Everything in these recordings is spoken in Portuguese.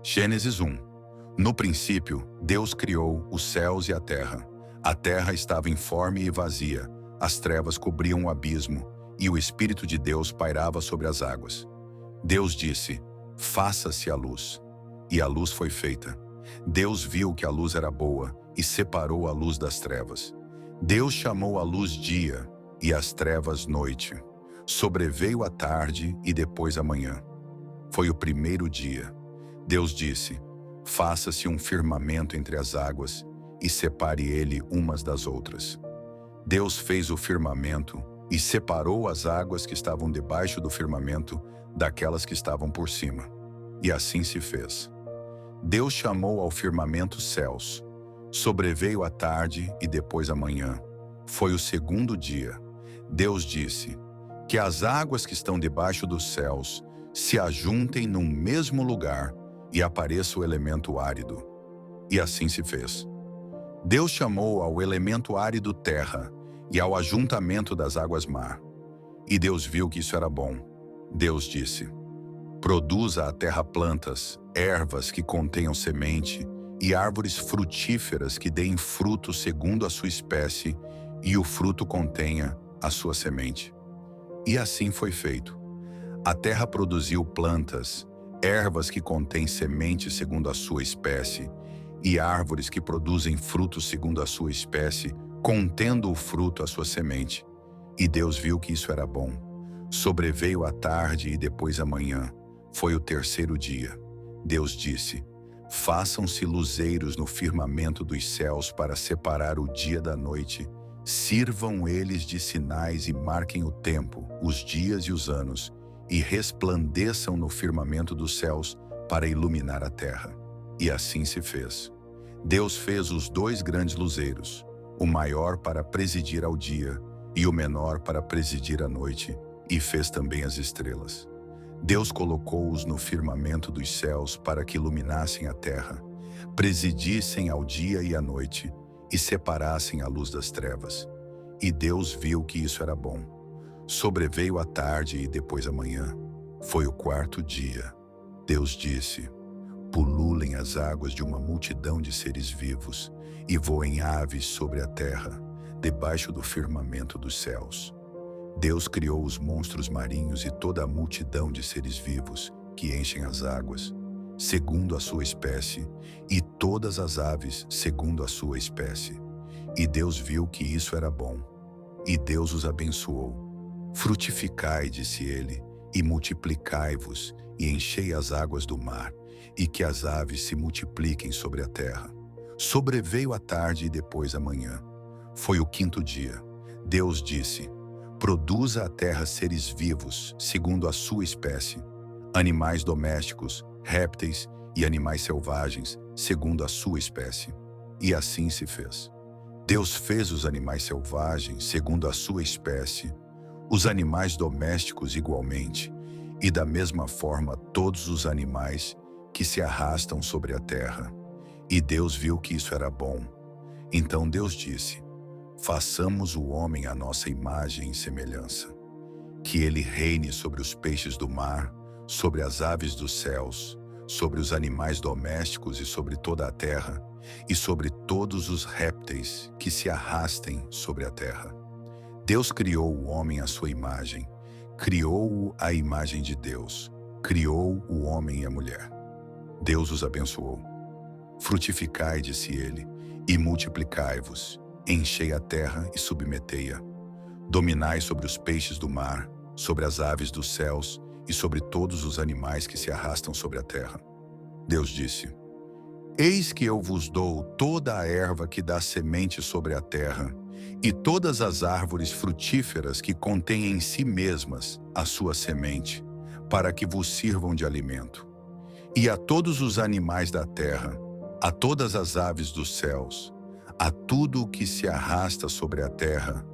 Gênesis 1. No princípio, Deus criou os céus e a terra. A terra estava informe e vazia, as trevas cobriam o abismo, e o Espírito de Deus pairava sobre as águas. Deus disse: faça-se a luz. E a luz foi feita. Deus viu que a luz era boa e separou a luz das trevas. Deus chamou a luz dia e as trevas noite. Sobreveio a tarde e depois a manhã. Foi o primeiro dia. Deus disse: faça-se um firmamento entre as águas e separe ele umas das outras. Deus fez o firmamento e separou as águas que estavam debaixo do firmamento daquelas que estavam por cima. E assim se fez. Deus chamou ao firmamento céus. Sobreveio a tarde e depois a manhã. Foi o segundo dia. Deus disse: que as águas que estão debaixo dos céus se ajuntem num mesmo lugar e apareça o elemento árido. E assim se fez. Deus chamou ao elemento árido terra e ao ajuntamento das águas mar. E Deus viu que isso era bom. Deus disse: produza a terra plantas, ervas que contenham semente e árvores frutíferas que deem fruto segundo a sua espécie e o fruto contenha a sua semente. E assim foi feito. A terra produziu plantas, ervas que contêm semente segundo a sua espécie, e árvores que produzem frutos segundo a sua espécie, contendo o fruto a sua semente. E Deus viu que isso era bom. Sobreveio a tarde e depois a manhã. Foi o terceiro dia. Deus disse: façam-se luzeiros no firmamento dos céus para separar o dia da noite. Sirvam eles de sinais e marquem o tempo, os dias e os anos, e resplandeçam no firmamento dos céus para iluminar a terra. E assim se fez. Deus fez os dois grandes luzeiros, o maior para presidir ao dia e o menor para presidir à noite, e fez também as estrelas. Deus colocou-os no firmamento dos céus para que iluminassem a terra, presidissem ao dia e à noite, e separassem a luz das trevas. E Deus viu que isso era bom. Sobreveio a tarde e depois a manhã. Foi o quarto dia. Deus disse: pululem as águas de uma multidão de seres vivos e voem aves sobre a terra, debaixo do firmamento dos céus. Deus criou os monstros marinhos e toda a multidão de seres vivos que enchem as águas, segundo a sua espécie, e todas as aves segundo a sua espécie. E Deus viu que isso era bom. E Deus os abençoou. Frutificai, disse ele, e multiplicai-vos, e enchei as águas do mar, e que as aves se multipliquem sobre a terra. Sobreveio a tarde e depois a manhã. Foi o quinto dia. Deus disse: produza a terra seres vivos, segundo a sua espécie, animais domésticos, répteis e animais selvagens, segundo a sua espécie. E assim se fez. Deus fez os animais selvagens, segundo a sua espécie, os animais domésticos igualmente, e da mesma forma todos os animais que se arrastam sobre a terra. E Deus viu que isso era bom. Então Deus disse: façamos o homem à nossa imagem e semelhança, que ele reine sobre os peixes do mar, sobre as aves dos céus, sobre os animais domésticos e sobre toda a terra, e sobre todos os répteis que se arrastem sobre a terra. Deus criou o homem à sua imagem, criou-o à imagem de Deus, criou o homem e a mulher. Deus os abençoou. Frutificai, disse ele, e multiplicai-vos, enchei a terra e submetei-a. Dominai sobre os peixes do mar, sobre as aves dos céus e sobre todos os animais que se arrastam sobre a terra. Deus disse: eis que eu vos dou toda a erva que dá semente sobre a terra, e todas as árvores frutíferas que contêm em si mesmas a sua semente, para que vos sirvam de alimento. E a todos os animais da terra, a todas as aves dos céus, a tudo o que se arrasta sobre a terra,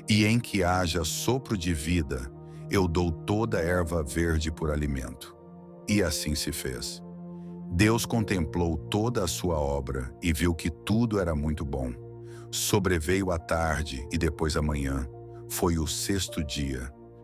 e em que haja sopro de vida, eu dou toda a erva verde por alimento. E assim se fez. Deus contemplou toda a sua obra e viu que tudo era muito bom. Sobreveio a tarde e depois a manhã. Foi o sexto dia.